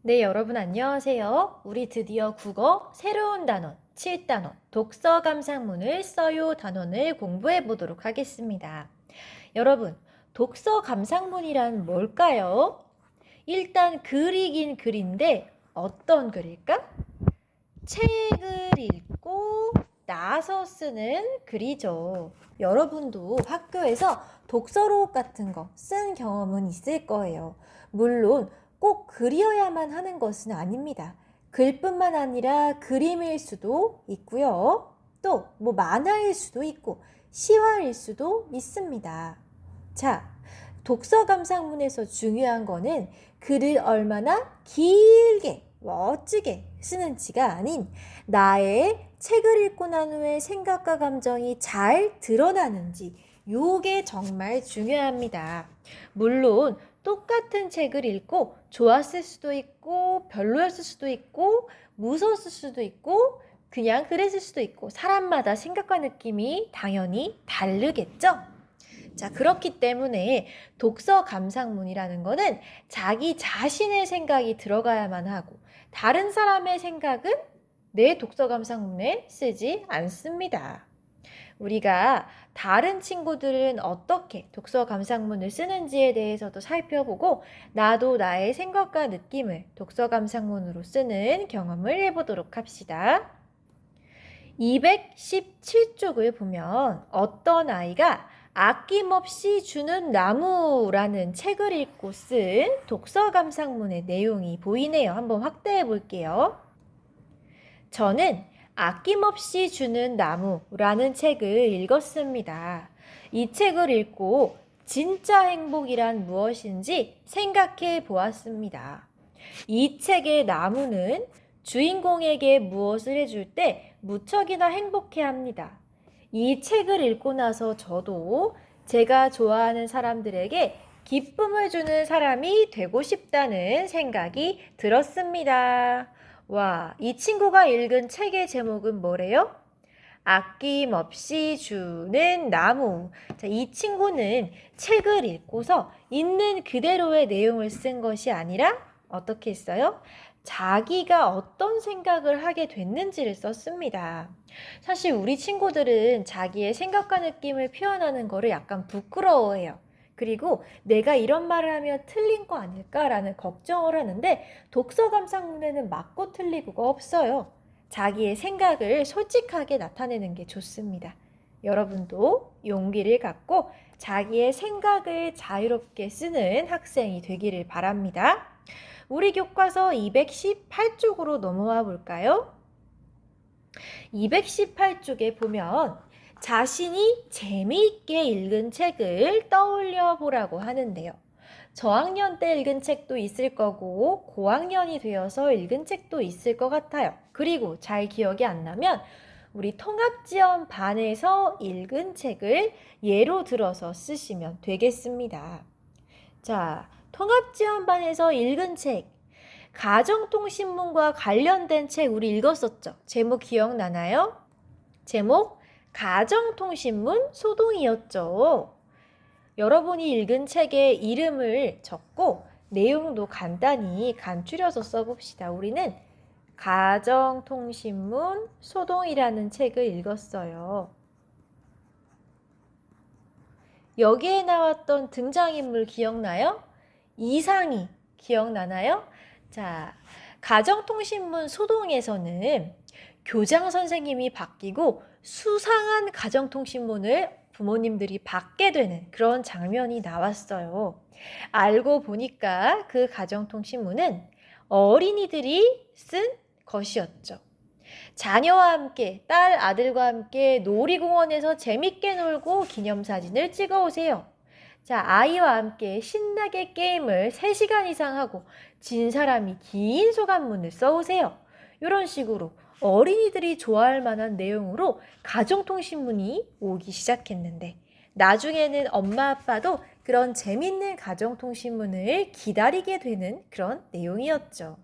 네, 여러분 안녕하세요. 우리 드디어 국어 새로운 단원 7단원 독서 감상문을 써요 단원을 공부해 보도록 하겠습니다. 여러분, 독서 감상문이란 뭘까요? 일단 글이긴 글인데 어떤 글일까? 책을 읽고 나서 쓰는 글이죠. 여러분도 학교에서 독서록 같은 거 쓴 경험은 있을 거예요. 물론 꼭 글이어야만 하는 것은 아닙니다. 글뿐만 아니라 그림일 수도 있고요. 또 만화일 수도 있고 시화일 수도 있습니다. 자, 독서 감상문에서 중요한 거는 글을 얼마나 길게 멋지게 쓰는지가 아닌 나의 책을 읽고 난 후에 생각과 감정이 잘 드러나는지 요게 정말 중요합니다. 물론 똑같은 책을 읽고 좋았을 수도 있고 별로였을 수도 있고 무서웠을 수도 있고 그냥 그랬을 수도 있고 사람마다 생각과 느낌이 당연히 다르겠죠? 자, 그렇기 때문에 독서 감상문이라는 거는 자기 자신의 생각이 들어가야만 하고 다른 사람의 생각은 내 독서 감상문에 쓰지 않습니다. 우리가 다른 친구들은 어떻게 독서 감상문을 쓰는지에 대해서도 살펴보고 나도 나의 생각과 느낌을 독서 감상문으로 쓰는 경험을 해보도록 합시다. 217쪽을 보면 어떤 아이가 아낌없이 주는 나무라는 책을 읽고 쓴 독서 감상문의 내용이 보이네요. 한번 확대해 볼게요. 저는 아낌없이 주는 나무라는 책을 읽었습니다. 이 책을 읽고 진짜 행복이란 무엇인지 생각해 보았습니다. 이 책의 나무는 주인공에게 무엇을 해줄 때 무척이나 행복해 합니다. 이 책을 읽고 나서 저도 제가 좋아하는 사람들에게 기쁨을 주는 사람이 되고 싶다는 생각이 들었습니다. 와, 이 친구가 읽은 책의 제목은 뭐래요? 아낌없이 주는 나무. 자, 이 친구는 책을 읽고서 있는 그대로의 내용을 쓴 것이 아니라 어떻게 했어요? 자기가 어떤 생각을 하게 됐는지를 썼습니다. 사실 우리 친구들은 자기의 생각과 느낌을 표현하는 거를 약간 부끄러워해요. 그리고 내가 이런 말을 하면 틀린 거 아닐까라는 걱정을 하는데 독서 감상문에는 맞고 틀리고가 없어요. 자기의 생각을 솔직하게 나타내는 게 좋습니다. 여러분도 용기를 갖고 자기의 생각을 자유롭게 쓰는 학생이 되기를 바랍니다. 우리 교과서 218쪽으로 넘어와 볼까요? 218쪽에 보면 자신이 재미있게 읽은 책을 떠올려 보라고 하는데요. 저학년 때 읽은 책도 있을 거고 고학년이 되어서 읽은 책도 있을 것 같아요. 그리고 잘 기억이 안 나면 우리 통합지원 반에서 읽은 책을 예로 들어서 쓰시면 되겠습니다. 자, 통합지원 반에서 읽은 책, 가정통신문과 관련된 책 우리 읽었었죠? 제목 기억나나요? 제목 가정통신문 소동이었죠. 여러분이 읽은 책의 이름을 적고 내용도 간단히 간추려서 써봅시다. 우리는 가정통신문 소동이라는 책을 읽었어요. 여기에 나왔던 등장인물 기억나요? 이상희 기억나나요? 자, 가정통신문 소동에서는 교장 선생님이 바뀌고 수상한 가정통신문을 부모님들이 받게 되는 그런 장면이 나왔어요. 알고 보니까 그 가정통신문은 어린이들이 쓴 것이었죠. 자녀와 함께, 딸, 아들과 함께 놀이공원에서 재밌게 놀고 기념사진을 찍어 오세요. 자, 아이와 함께 신나게 게임을 3시간 이상 하고 진 사람이 긴 소감문을 써오세요. 이런 식으로 어린이들이 좋아할 만한 내용으로 가정통신문이 오기 시작했는데 나중에는 엄마 아빠도 그런 재밌는 가정통신문을 기다리게 되는 그런 내용이었죠.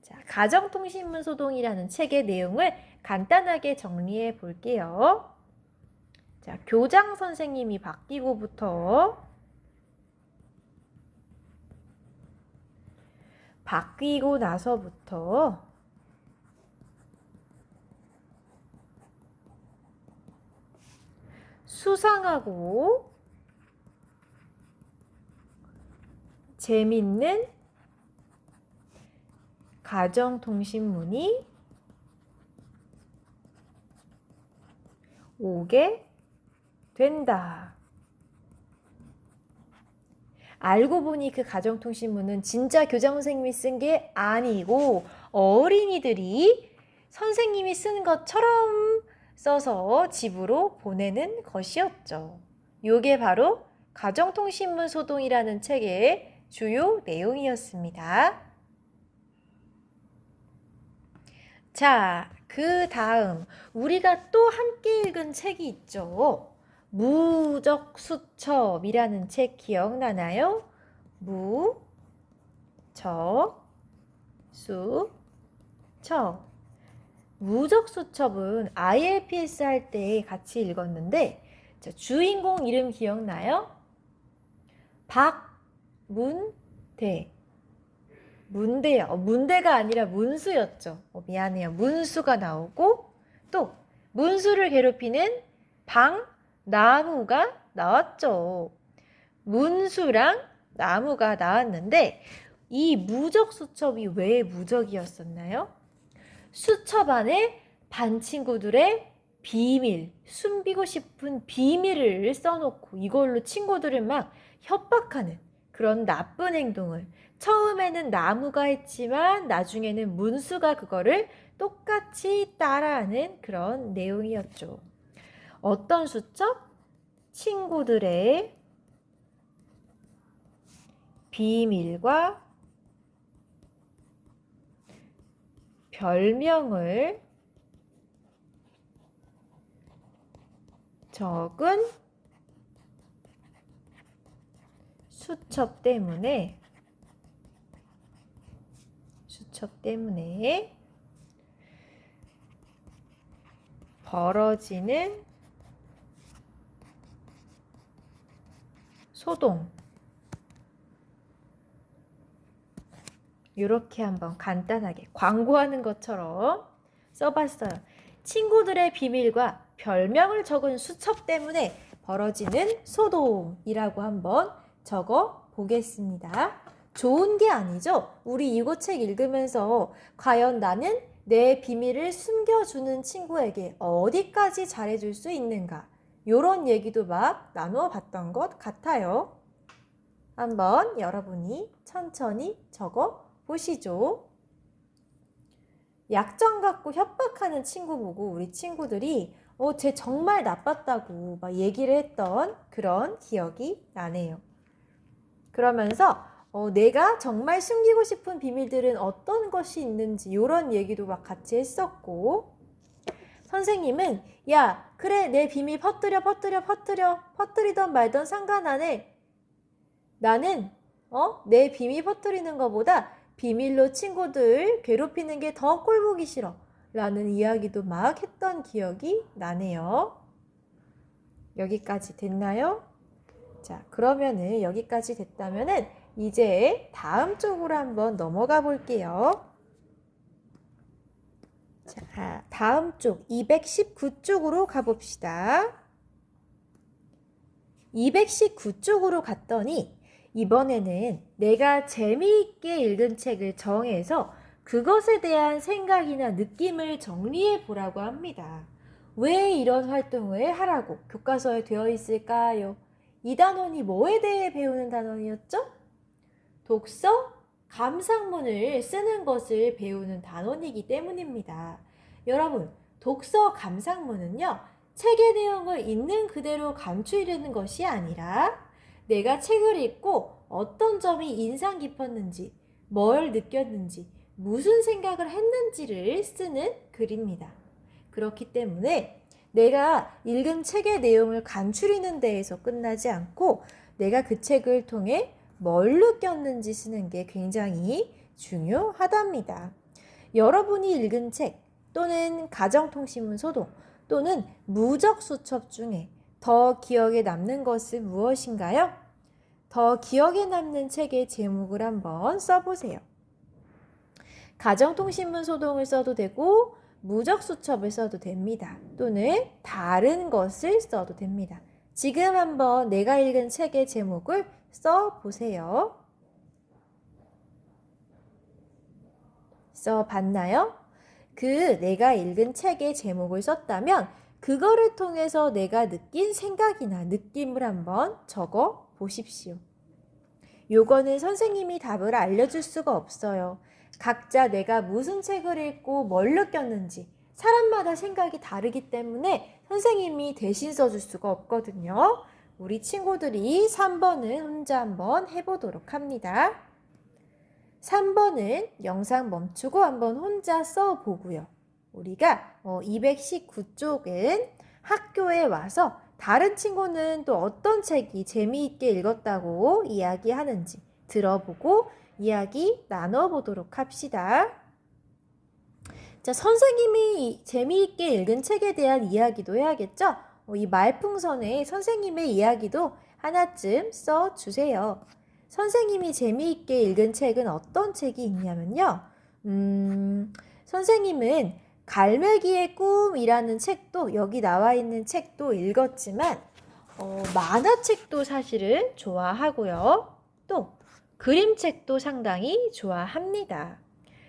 자, 가정통신문 소동이라는 책의 내용을 간단하게 정리해 볼게요. 자, 교장 선생님이 바뀌고부터 바뀌고 나서부터 수상하고 재밌는 가정통신문이 오게 된다. 알고 보니 그 가정통신문은 진짜 교장 선생님이 쓴 게 아니고 어린이들이 선생님이 쓴 것처럼 써서 집으로 보내는 것이었죠. 요게 바로 가정통신문 소동이라는 책의 주요 내용이었습니다. 자, 그 다음 우리가 또 함께 읽은 책이 있죠. 무적수첩이라는 책 기억나나요? 무적수첩. 무적수첩은 IELTS 할 때 같이 읽었는데 주인공 이름 기억나요? 박문대. 문대요. 문대가 아니라 문수였죠. 미안해요. 문수가 나오고 또 문수를 괴롭히는 방나무가 나왔죠. 문수랑 나무가 나왔는데 이 무적수첩이 왜 무적이었었나요? 수첩 안에 반 친구들의 비밀, 숨기고 싶은 비밀을 써놓고 이걸로 친구들을 막 협박하는 그런 나쁜 행동을 처음에는 나무가 했지만 나중에는 문수가 그거를 똑같이 따라하는 그런 내용이었죠. 어떤 수첩? 친구들의 비밀과 별명을 적은 수첩 때문에 벌어지는 소동. 이렇게 한번 간단하게 광고하는 것처럼 써봤어요. 친구들의 비밀과 별명을 적은 수첩 때문에 벌어지는 소동이라고 한번 적어 보겠습니다. 좋은 게 아니죠? 우리 이거 책 읽으면서 과연 나는 내 비밀을 숨겨주는 친구에게 어디까지 잘해줄 수 있는가? 이런 얘기도 막 나누어 봤던 것 같아요. 한번 여러분이 천천히 적어 보시죠. 약점 갖고 협박하는 친구 보고 우리 친구들이 쟤 정말 나빴다고 막 얘기를 했던 그런 기억이 나네요. 그러면서 내가 정말 숨기고 싶은 비밀들은 어떤 것이 있는지 이런 얘기도 막 같이 했었고 선생님은 야 그래 내 비밀 퍼뜨리던 말던 상관 안 해. 나는 내 비밀 퍼뜨리는 것보다 비밀로 친구들 괴롭히는 게 더 꼴보기 싫어 라는 이야기도 막 했던 기억이 나네요. 여기까지 됐나요? 자, 그러면은 여기까지 됐다면은 이제 다음 쪽으로 한번 넘어가 볼게요. 자, 다음 쪽 219쪽으로 가봅시다. 219쪽으로 갔더니 이번에는 내가 재미있게 읽은 책을 정해서 그것에 대한 생각이나 느낌을 정리해 보라고 합니다. 왜 이런 활동을 하라고 교과서에 되어 있을까요? 이 단원이 뭐에 대해 배우는 단원이었죠? 독서 감상문을 쓰는 것을 배우는 단원이기 때문입니다. 여러분, 독서 감상문은요, 책의 내용을 있는 그대로 감추려는 것이 아니라 내가 책을 읽고 어떤 점이 인상 깊었는지, 뭘 느꼈는지, 무슨 생각을 했는지를 쓰는 글입니다. 그렇기 때문에 내가 읽은 책의 내용을 감추리는 데에서 끝나지 않고 내가 그 책을 통해 뭘 느꼈는지 쓰는 게 굉장히 중요하답니다. 여러분이 읽은 책 또는 가정통신문 소동 또는 무적수첩 중에 더 기억에 남는 것은 무엇인가요? 더 기억에 남는 책의 제목을 한번 써보세요. 가정통신문 소동을 써도 되고 무적수첩을 써도 됩니다. 또는 다른 것을 써도 됩니다. 지금 한번 내가 읽은 책의 제목을 써보세요. 써봤나요? 그 내가 읽은 책의 제목을 썼다면 그거를 통해서 내가 느낀 생각이나 느낌을 한번 적어 보십시오. 요거는 선생님이 답을 알려줄 수가 없어요. 각자 내가 무슨 책을 읽고 뭘 느꼈는지 사람마다 생각이 다르기 때문에 선생님이 대신 써줄 수가 없거든요. 우리 친구들이 3번은 혼자 한번 해보도록 합니다. 3번은 영상 멈추고 한번 혼자 써보고요. 우리가 219쪽은 학교에 와서 다른 친구는 또 어떤 책이 재미있게 읽었다고 이야기하는지 들어보고 이야기 나눠보도록 합시다. 자, 선생님이 재미있게 읽은 책에 대한 이야기도 해야겠죠? 이 말풍선에 선생님의 이야기도 하나쯤 써주세요. 선생님이 재미있게 읽은 책은 어떤 책이 있냐면요. 선생님은 갈매기의 꿈이라는 책도 여기 나와 있는 책도 읽었지만 만화책도 사실은 좋아하고요. 또 그림책도 상당히 좋아합니다.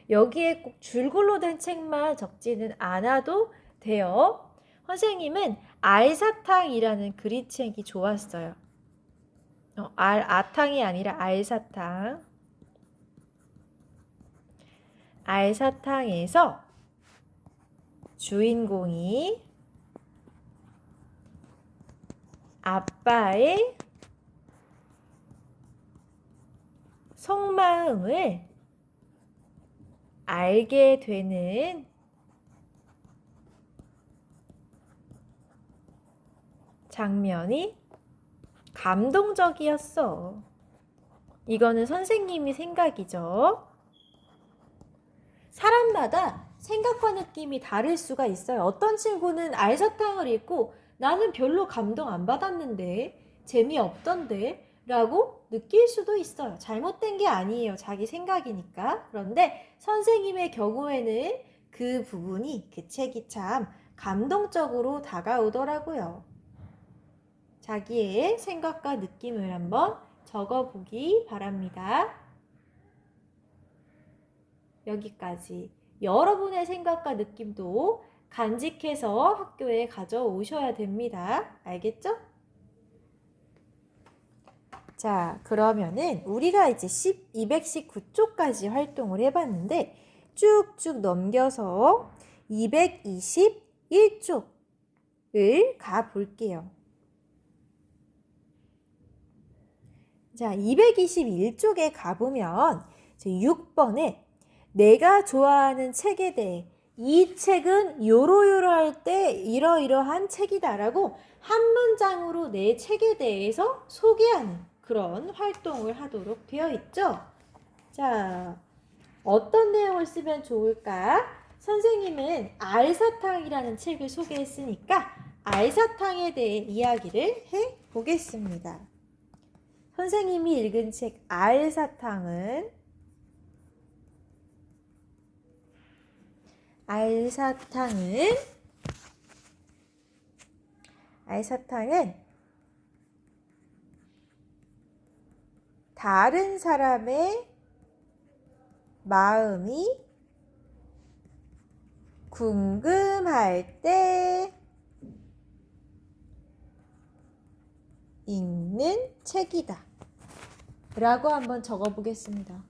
여기에 꼭 줄글로 된 책만 적지는 않아도 돼요. 선생님은 알사탕이라는 그림책이 좋았어요. 아탕이 아니라 알사탕. 알사탕에서 주인공이 아빠의 속마음을 알게 되는 장면이 감동적이었어. 이거는 선생님이 생각이죠. 사람마다 생각과 느낌이 다를 수가 있어요. 어떤 친구는 알사탕을 읽고 나는 별로 감동 안 받았는데 재미없던데 라고 느낄 수도 있어요. 잘못된 게 아니에요. 자기 생각이니까. 그런데 선생님의 경우에는 그 부분이 그 책이 참 감동적으로 다가오더라고요. 자기의 생각과 느낌을 한번 적어보기 바랍니다. 여기까지. 여러분의 생각과 느낌도 간직해서 학교에 가져오셔야 됩니다. 알겠죠? 자, 그러면은 우리가 이제 219쪽까지 활동을 해봤는데 쭉쭉 넘겨서 221쪽을 가볼게요. 자, 221쪽에 가보면 6번에 내가 좋아하는 책에 대해 이 책은 요러요러할 때 이러이러한 책이다 라고 한 문장으로 내 책에 대해서 소개하는 그런 활동을 하도록 되어 있죠. 자, 어떤 내용을 쓰면 좋을까? 선생님은 알사탕이라는 책을 소개했으니까 알사탕에 대해 이야기를 해보겠습니다. 선생님이 읽은 책 알사탕은 다른 사람의 마음이 궁금할 때 읽는 책이다 라고 한번 적어보겠습니다.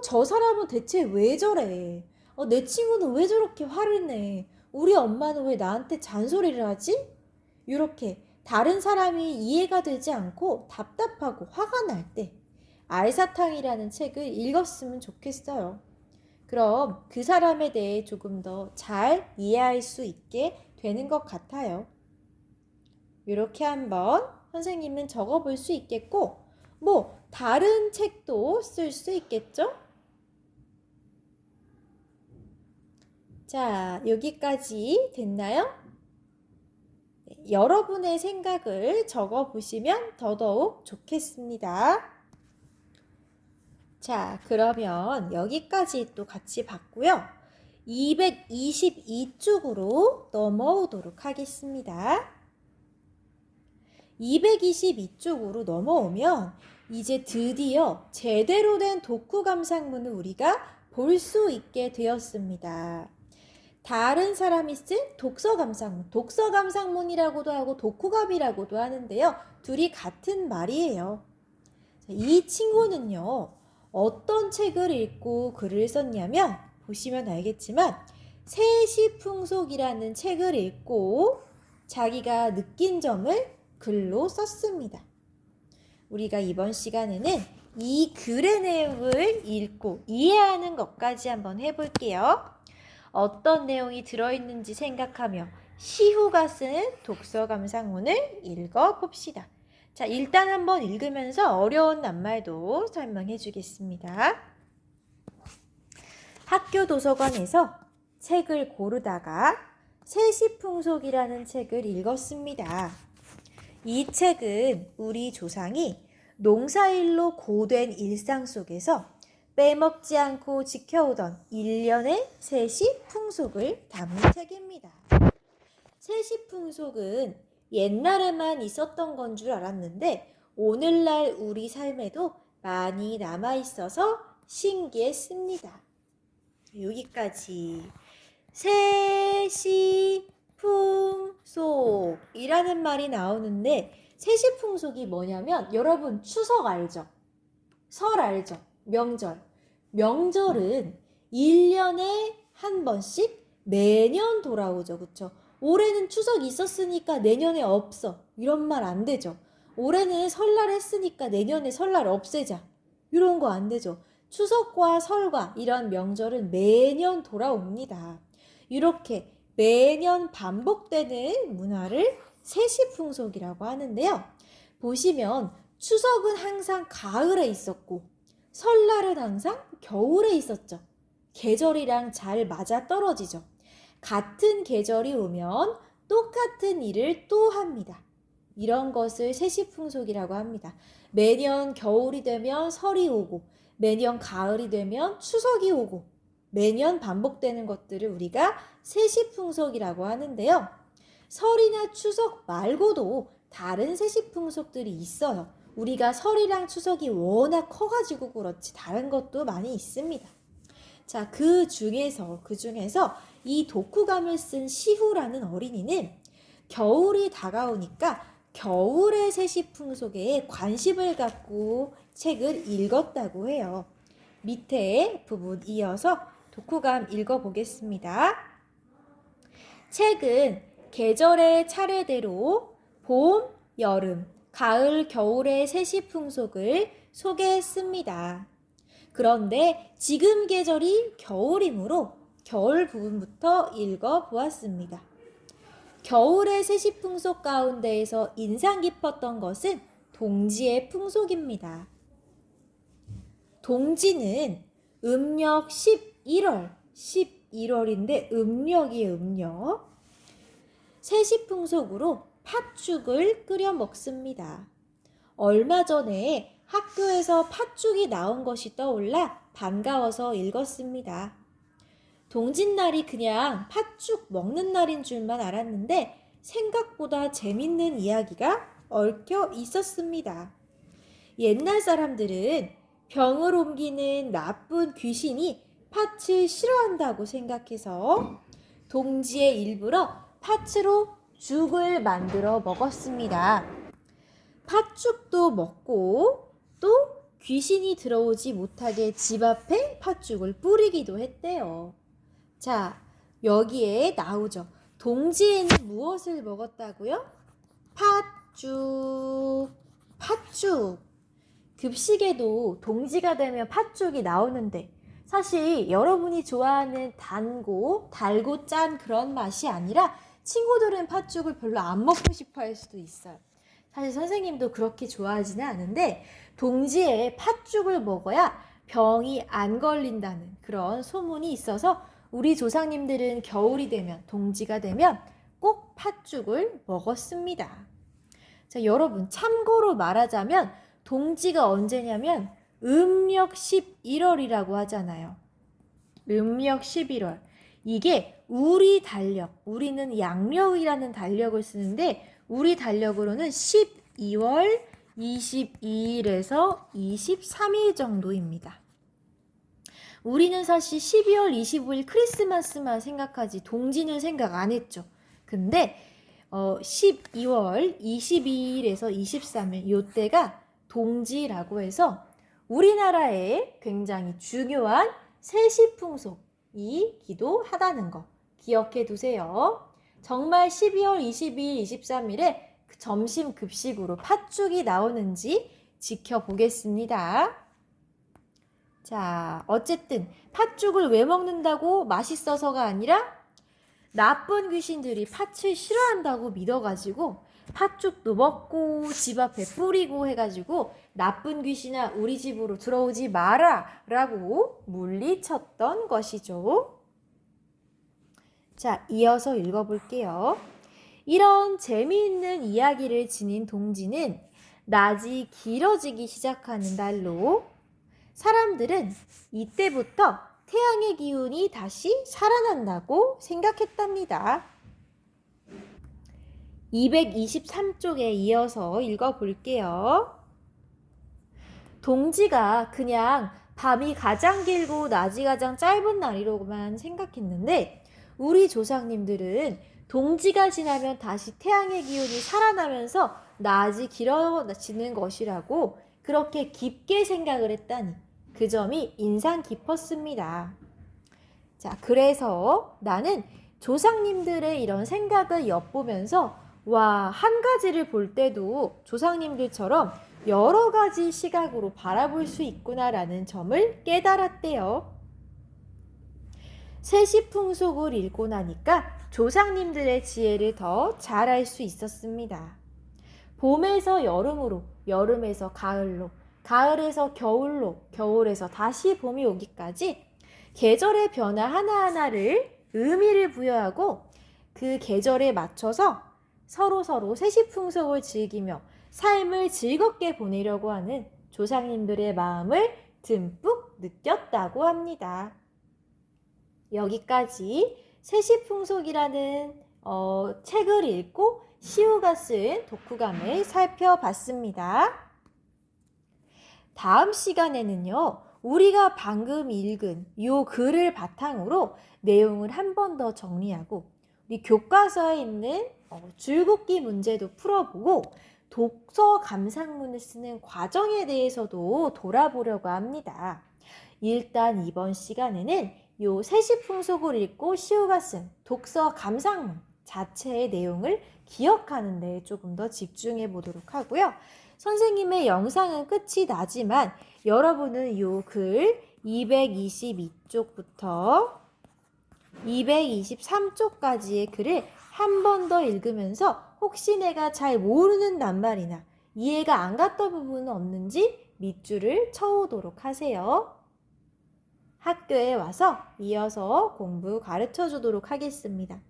저 사람은 대체 왜 저래? 내 친구는 왜 저렇게 화를 내? 우리 엄마는 왜 나한테 잔소리를 하지? 이렇게 다른 사람이 이해가 되지 않고 답답하고 화가 날 때 알사탕이라는 책을 읽었으면 좋겠어요. 그럼 그 사람에 대해 조금 더 잘 이해할 수 있게 되는 것 같아요. 이렇게 한번 선생님은 적어볼 수 있겠고 다른 책도 쓸 수 있겠죠? 자, 여기까지 됐나요? 네, 여러분의 생각을 적어보시면 더더욱 좋겠습니다. 자, 그러면 여기까지 또 같이 봤고요. 222쪽으로 넘어오도록 하겠습니다. 222쪽으로 넘어오면 이제 드디어 제대로 된 독후감상문을 우리가 볼 수 있게 되었습니다. 다른 사람이 쓴 독서감상문, 독서감상문이라고도 하고 독후감이라고도 하는데요. 둘이 같은 말이에요. 이 친구는요, 어떤 책을 읽고 글을 썼냐면, 보시면 알겠지만 세시풍속이라는 책을 읽고 자기가 느낀 점을 글로 썼습니다. 우리가 이번 시간에는 이 글의 내용을 읽고 이해하는 것까지 한번 해볼게요. 어떤 내용이 들어있는지 생각하며 시후가 쓴 독서감상문을 읽어봅시다. 자, 일단 한번 읽으면서 어려운 낱말도 설명해 주겠습니다. 학교 도서관에서 책을 고르다가 세시풍속이라는 책을 읽었습니다. 이 책은 우리 조상이 농사일로 고된 일상 속에서 빼먹지 않고 지켜오던 일련의 세시풍속을 담은 책입니다. 세시풍속은 옛날에만 있었던 건 줄 알았는데 오늘날 우리 삶에도 많이 남아있어서 신기했습니다. 여기까지. 세시풍속이라는 말이 나오는데 세시풍속이 뭐냐면 여러분 추석 알죠? 설 알죠? 명절. 명절은 1년에 한 번씩 매년 돌아오죠. 그쵸? 올해는 추석 있었으니까 내년에 없어. 이런 말 안 되죠. 올해는 설날 했으니까 내년에 설날 없애자. 이런 거 안 되죠. 추석과 설과 이런 명절은 매년 돌아옵니다. 이렇게 매년 반복되는 문화를 세시풍속이라고 하는데요. 보시면 추석은 항상 가을에 있었고 설날은 항상 겨울에 있었죠. 계절이랑 잘 맞아떨어지죠. 같은 계절이 오면 똑같은 일을 또 합니다. 이런 것을 세시풍속이라고 합니다. 매년 겨울이 되면 설이 오고 매년 가을이 되면 추석이 오고 매년 반복되는 것들을 우리가 세시풍속이라고 하는데요. 설이나 추석 말고도 다른 세시풍속들이 있어요. 우리가 설이랑 추석이 워낙 커가지고 그렇지 다른 것도 많이 있습니다. 자, 그 중에서 이 독후감을 쓴 시후라는 어린이는 겨울이 다가오니까 겨울의 세시풍속에 관심을 갖고 책을 읽었다고 해요. 밑에 부분 이어서 독후감 읽어보겠습니다. 책은 계절의 차례대로 봄, 여름, 가을, 겨울의 세시풍속을 소개했습니다. 그런데 지금 계절이 겨울이므로 겨울 부분부터 읽어보았습니다. 겨울의 세시풍속 가운데에서 인상 깊었던 것은 동지의 풍속입니다. 동지는 음력 11월인데 음력이에요, 음력. 세시풍속으로 팥죽을 끓여 먹습니다. 얼마 전에 학교에서 팥죽이 나온 것이 떠올라 반가워서 읽었습니다. 동짓날이 그냥 팥죽 먹는 날인 줄만 알았는데 생각보다 재밌는 이야기가 얽혀 있었습니다. 옛날 사람들은 병을 옮기는 나쁜 귀신이 팥을 싫어한다고 생각해서 동지에 일부러 팥으로 죽을 만들어 먹었습니다. 팥죽도 먹고 또 귀신이 들어오지 못하게 집 앞에 팥죽을 뿌리기도 했대요. 자, 여기에 나오죠. 동지에는 무엇을 먹었다고요? 팥죽. 급식에도 동지가 되면 팥죽이 나오는데 사실 여러분이 좋아하는 달고 짠 그런 맛이 아니라 친구들은 팥죽을 별로 안 먹고 싶어 할 수도 있어요. 사실 선생님도 그렇게 좋아하지는 않은데 동지에 팥죽을 먹어야 병이 안 걸린다는 그런 소문이 있어서 우리 조상님들은 겨울이 되면 동지가 되면 꼭 팥죽을 먹었습니다. 자, 여러분 참고로 말하자면 동지가 언제냐면 음력 11월이라고 하잖아요. 음력 11월. 이게 우리 달력, 우리는 양력이라는 달력을 쓰는데 우리 달력으로는 12월 22일에서 23일 정도입니다. 우리는 사실 12월 25일 크리스마스만 생각하지 동지는 생각 안 했죠. 근데 12월 22일에서 23일 이때가 동지라고 해서 우리나라에 굉장히 중요한 세시풍속이기도 하다는 거 기억해 두세요. 정말 12월 22일, 23일에 점심 급식으로 팥죽이 나오는지 지켜보겠습니다. 자, 어쨌든 팥죽을 왜 먹는다고? 맛있어서가 아니라 나쁜 귀신들이 팥을 싫어한다고 믿어가지고 팥죽도 먹고 집 앞에 뿌리고 해가지고 나쁜 귀신아 우리 집으로 들어오지 마라 라고 물리쳤던 것이죠. 자, 이어서 읽어볼게요. 이런 재미있는 이야기를 지닌 동지는 낮이 길어지기 시작하는 날로 사람들은 이때부터 태양의 기운이 다시 살아난다고 생각했답니다. 223쪽에 이어서 읽어볼게요. 동지가 그냥 밤이 가장 길고 낮이 가장 짧은 날이로만 생각했는데 우리 조상님들은 동지가 지나면 다시 태양의 기운이 살아나면서 낮이 길어지는 것이라고 그렇게 깊게 생각을 했다니 그 점이 인상 깊었습니다. 자, 그래서 나는 조상님들의 이런 생각을 엿보면서 와, 한 가지를 볼 때도 조상님들처럼 여러 가지 시각으로 바라볼 수 있구나라는 점을 깨달았대요. 세시풍속을 읽고 나니까 조상님들의 지혜를 더 잘 알 수 있었습니다. 봄에서 여름으로, 여름에서 가을로, 가을에서 겨울로, 겨울에서 다시 봄이 오기까지 계절의 변화 하나하나를 의미를 부여하고 그 계절에 맞춰서 서로 세시풍속을 즐기며 삶을 즐겁게 보내려고 하는 조상님들의 마음을 듬뿍 느꼈다고 합니다. 여기까지 세시풍속이라는 책을 읽고 시우가 쓴 독후감을 살펴봤습니다. 다음 시간에는요, 우리가 방금 읽은 이 글을 바탕으로 내용을 한 번 더 정리하고 우리 교과서에 있는 줄긋기 문제도 풀어보고 독서 감상문을 쓰는 과정에 대해서도 돌아보려고 합니다. 일단 이번 시간에는 요 세시풍속을 읽고 시우가 쓴 독서 감상문 자체의 내용을 기억하는 데 조금 더 집중해 보도록 하고요. 선생님의 영상은 끝이 나지만 여러분은 요 글 222쪽부터 223쪽까지의 글을 한 번 더 읽으면서 혹시 내가 잘 모르는 낱말이나 이해가 안 갔던 부분은 없는지 밑줄을 쳐오도록 하세요. 학교에 와서 이어서 공부 가르쳐 주도록 하겠습니다.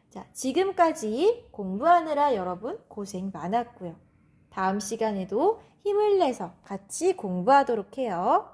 자, 지금까지 공부하느라 여러분 고생 많았고요. 다음 시간에도 힘을 내서 같이 공부하도록 해요.